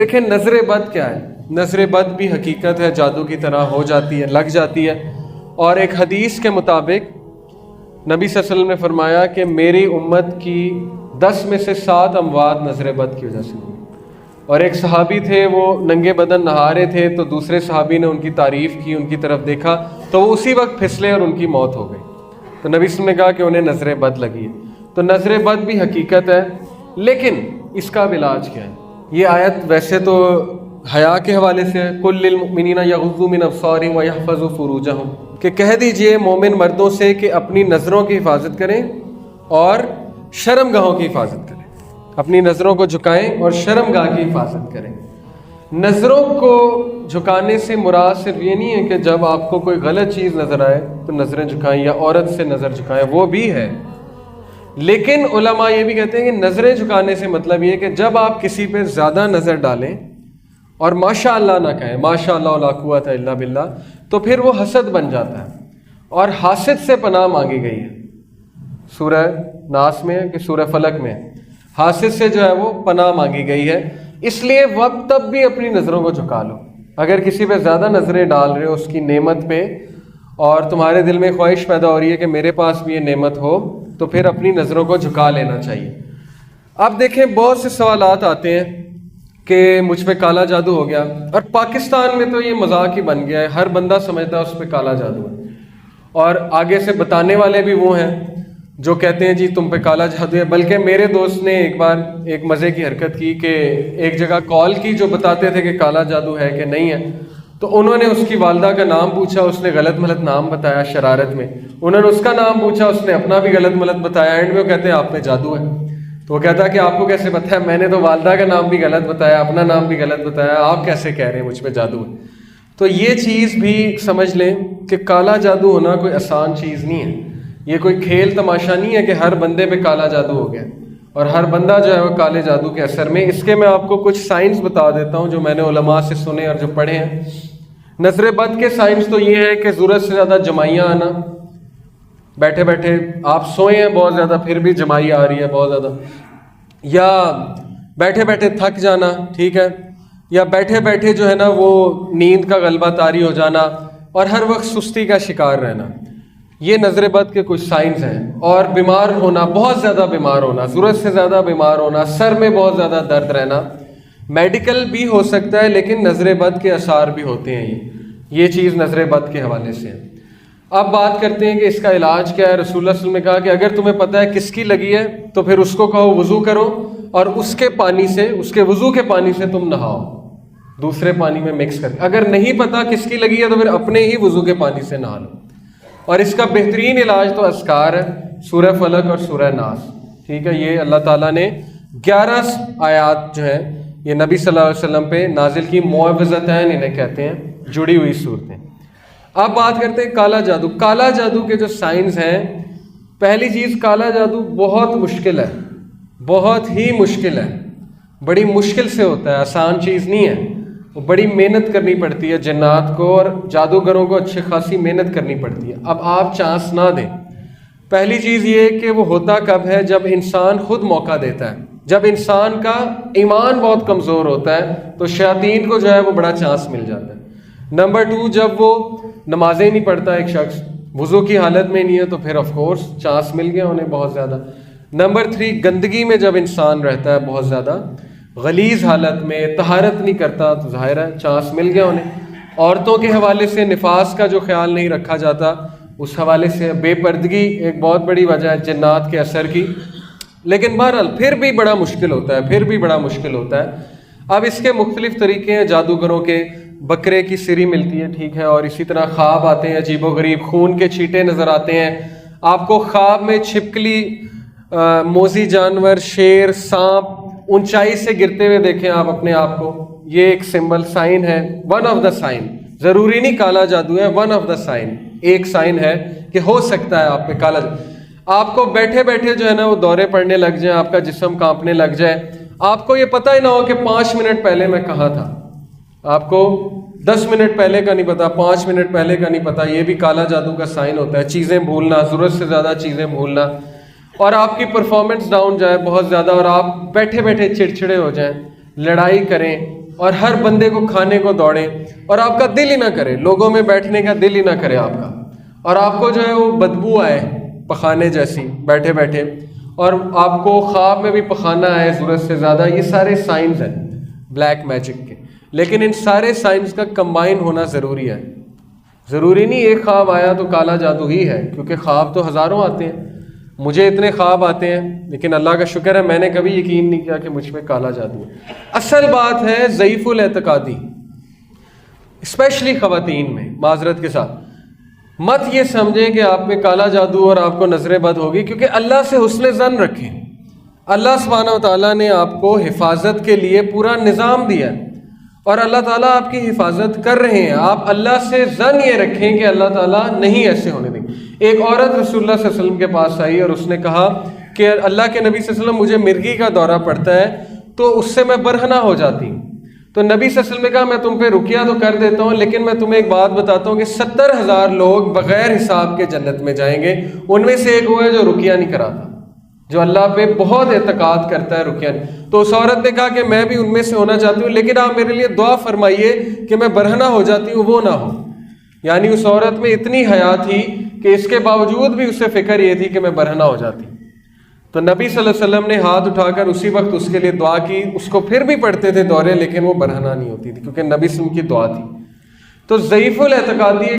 देखें नजर बद क्या है। नजर बद भी हकीकत है, जादू की तरह हो जाती है, लग जाती है। और एक हदीस के मुताबिक नबी सल्लल्लाहु अलैहि वसल्लम ने फरमाया कि मेरी उम्मत की 10 में से 7 अमवात नजर बद की वजह से हुई। और एक सहाबी थे, वो नंगे बदन नहा रहे थे, तो दूसरे सहाबी ने उनकी तारीफ़ की, उनकी तरफ देखा तो वो उसी वक्त फिसले और उनकी मौत हो गई। तो नबी सल्लल्लाहु अलैहि वसल्लम ने कहा कि उन्हें नजर बद लगी है। तो नजर बद भी हकीकत है, लेकिन इसका इलाज क्या है। ये आयत वैसे तो हया के हवाले से है, कुल लिल मुमिनीना यग़ुज़्ज़ू मिन अब्सारिहिम व यहफ़ज़ू फ़ुरूजहुम, कि कह दीजिए मोमिन मर्दों से कि अपनी नज़रों की हिफाजत करें और शर्मगाहों की हिफाजत करें, अपनी नज़रों को झुकाएं और शर्मगाह की हिफाजत करें। नज़रों को झुकाने से मुराद सिर्फ ये नहीं है कि जब आपको कोई गलत चीज़ नज़र आए तो नज़रें झुकाएं या औरत से नज़र झुकाएं, वो भी है, लेकिन उलमा ये भी कहते हैं कि नज़रें झुकाने से मतलब ये कि जब आप किसी पे ज़्यादा नज़र डालें और माशा अल्लाह ना कहें, माशा अल्लाह ला कुव्वता इल्ला बिल्लाह, तो फिर वो हसद बन जाता है। और हासिद से पनाह मांगी गई है, सूरह नास में कि सूरह फलक में, हासिद से जो है वो पनाह मांगी गई है। इसलिए वक्त तब भी अपनी नज़रों को झुका लो। अगर किसी पे ज़्यादा नज़रें डाल रहे हो उसकी नेमत पे, और तुम्हारे दिल में ख्वाहिश पैदा हो रही है कि मेरे पास भी ये नेमत हो, तो फिर अपनी नज़रों को झुका लेना चाहिए। अब देखें बहुत से सवालात आते हैं कि मुझ पे काला जादू हो गया, और पाकिस्तान में तो ये मजाक ही बन गया है, हर बंदा समझता है उस पर काला जादू है, और आगे से बताने वाले भी वो हैं जो कहते हैं जी तुम पे काला जादू है। बल्कि मेरे दोस्त ने एक बार एक मज़े की हरकत की कि एक जगह कॉल की जो बताते थे कि काला जादू है कि नहीं है, तो उन्होंने उसकी वालदा का नाम पूछा, उसने गलत मलत नाम बताया शरारत में, उन्होंने उसका नाम पूछा, उसने अपना भी गलत मलत बताया, एंड में वो कहते हैं आप पे जादू है। तो वो कहता है कि आपको कैसे पता है, मैंने तो वालदा का नाम भी गलत बताया, अपना नाम भी गलत बताया, आप कैसे कह रहे हैं मुझ पे जादू है। तो ये चीज़ भी समझ लें कि काला जादू होना कोई आसान चीज़ नहीं है, ये कोई खेल तमाशा नहीं है कि हर बंदे पे काला जादू हो गया और हर बंदा जो है वो काले जादू के असर में। इसके मैं आपको कुछ साइंस बता देता हूँ जो मैंने उलमा से सुने और जो पढ़े हैं। नजर बद के साइंस तो ये है कि ज़रूरत से ज़्यादा जमाइयाँ आना, बैठे बैठे आप सोए हैं बहुत ज़्यादा फिर भी जमाई आ रही है बहुत ज़्यादा, या बैठे बैठे थक जाना, ठीक है, या बैठे बैठे जो है ना वो नींद का गलबा तारी हो जाना और हर वक्त सुस्ती का शिकार रहना, ये नजर बद के कुछ साइंस हैं। और बीमार होना, बहुत ज़्यादा बीमार होना, ज़रूरत से ज़्यादा बीमार होना, सर में बहुत ज़्यादा दर्द रहना, मेडिकल भी हो सकता है लेकिन नजर बद के असर भी होते हैं। ये चीज़ नजर बद के हवाले से है। अब बात करते हैं कि इसका इलाज क्या है। रसूलुल्लाह सल्लल्लाहु अलैहि वसल्लम ने कहा कि अगर तुम्हें पता है किसकी लगी है तो फिर उसको कहो वुज़ू करो और उसके पानी से, उसके वुज़ू के पानी से तुम नहाओ, दूसरे पानी में मिक्स करके। अगर नहीं पता किसकी लगी है तो फिर अपने ही वुज़ू के पानी से नहा लो। और इसका बेहतरीन इलाज तो अस्कार है, सूरह फलक और सूरह नास, ठीक है। ये अल्लाह ताला ने 11 आयात जो है ये नबी सल्लल्लाहु अलैहि वसल्लम पे नाजिल की, मुअव्विज़तैन इन्हें कहते हैं, जुड़ी हुई सूरतें। अब बात करते हैं काला जादू। काला जादू के जो साइंस हैं, पहली चीज़, काला जादू बहुत मुश्किल है, बहुत ही मुश्किल है, बड़ी मुश्किल से होता है, आसान चीज़ नहीं है, वो बड़ी मेहनत करनी पड़ती है जिन्नात को और जादूगरों को अच्छी खासी मेहनत करनी पड़ती है। अब आप चांस ना दें। पहली चीज़ ये कि वो होता कब है, जब इंसान खुद मौका देता है, जब इंसान का ईमान बहुत कमज़ोर होता है तो शैतान को जो है वो बड़ा चांस मिल जाता है। नंबर 2, जब वो नमाजें नहीं पढ़ता एक शख्स, वुज़ू की हालत में नहीं है, तो फिर ऑफ कोर्स चांस मिल गया उन्हें बहुत ज़्यादा। नंबर 3, गंदगी में जब इंसान रहता है बहुत ज़्यादा, गलीज़ हालत में, तहारत नहीं करता, तो ज़ाहिर है चांस मिल गया उन्हें। औरतों के हवाले से निफास का जो ख्याल नहीं रखा जाता, उस हवाले से बेपर्दगी एक बहुत बड़ी वजह है जिन्नात के असर की। लेकिन बहरहाल फिर भी बड़ा मुश्किल होता है, फिर भी बड़ा मुश्किल होता है। अब इसके मुख्तलिफ तरीके हैं जादूगरों के। बकरे की सिरी मिलती है, ठीक है, और इसी तरह ख्वाब आते हैं अजीबो गरीब, खून के छींटे नज़र आते हैं आपको ख्वाब में, छिपकली, मोजी जानवर, शेर, सांप ऊंचाई से गिरते हुए देखें आप अपने आप को, ये एक सिंबल, साइन है, वन ऑफ द साइन। ज़रूरी नहीं काला जादू है, वन ऑफ द साइन, एक साइन है कि हो सकता है आप पे काला जादू। आपको बैठे बैठे जो है ना वो दौरे पड़ने लग जाए, आपका जिस्म कांपने लग जाए, आपको ये पता ही ना हो कि 5 मिनट पहले मैं कहाँ था, आपको 10 मिनट पहले का नहीं पता, 5 मिनट पहले का नहीं पता, ये भी काला जादू का साइन होता है। चीज़ें भूलना, ज़रूरत से ज़्यादा चीज़ें भूलना, और आपकी परफॉर्मेंस डाउन जाए बहुत ज़्यादा और आप बैठे बैठे चिड़चिड़े हो जाएं, लड़ाई करें और हर बंदे को खाने को दौड़ें और आपका दिल ही ना करे, लोगों में बैठने का दिल ही ना करे आपका, और आपको जो है वो बदबू आए पखाने जैसी बैठे बैठे, और आपको ख्वाब में भी पखाना आए ज़रूरत से ज़्यादा, ये सारे साइंस हैं ब्लैक मैजिक के। लेकिन इन सारे साइंस का कंबाइन होना ज़रूरी है। ज़रूरी नहीं एक ख्वाब आया तो काला जादू ही है, क्योंकि ख्वाब तो हज़ारों आते हैं। मुझे इतने ख्वाब आते हैं, लेकिन अल्लाह का शुक्र है मैंने कभी यकीन नहीं किया कि मुझ में काला जादू है। असल बात है ज़ईफ़ुल एतकादी, स्पेशली ख़वातीन में, माजरत के साथ मत ये समझें कि आप में काला जादू और आपको नजर बद होगी, क्योंकि अल्लाह से हुस्न ज़न रखें। अल्लाह सुब्हानहू व तआला ने आपको हिफाजत के लिए पूरा निज़ाम दिया है और अल्लाह ताला आपकी हिफाजत कर रहे हैं। आप अल्लाह से ज़न ये रखें कि अल्लाह ताला नहीं ऐसे होने देंगे। एक औरत रसूलुल्लाह सल्लल्लाहु अलैहि वसल्लम के पास आई और उसने कहा कि अल्लाह के नबी सल्लल्लाहु अलैहि वसल्लम मुझे मिर्गी का दौरा पड़ता है तो उससे मैं बरहना हो जाती हूँ। तो नबी सल्लल्लाहु अलैहि वसल्लम ने कहा मैं तुम पे रुकिया तो कर देता हूँ, लेकिन मैं तुम्हें एक बात बताता हूँ कि 70,000 लोग बगैर हिसाब के जन्नत में जाएंगे। उनमें से एक वो है जो रुकिया नहीं कराता, जो अल्लाह पे बहुत एतकाद करता है, रुकिया नहीं। तो उस औरत ने कहा कि मैं भी उनमें से होना चाहती हूँ, लेकिन आप मेरे लिए दुआ फरमाइए कि मैं बरहना हो जाती हूँ वो ना हो। यानी उस औरत में इतनी हया थी कि इसके बावजूद भी उसे फिक्र ये थी कि मैं बरहना हो जाती। तो नबी सल्लल्लाहु अलैहि वसल्लम ने हाथ उठाकर उसी वक्त उसके लिए दुआ की। उसको फिर भी पढ़ते थे दौरे, लेकिन वो बरहना नहीं होती थी क्योंकि नबी सल्लल्लाहु अलैहि वसल्लम की दुआ थी। तो ज़ईफ़ुल एतकादी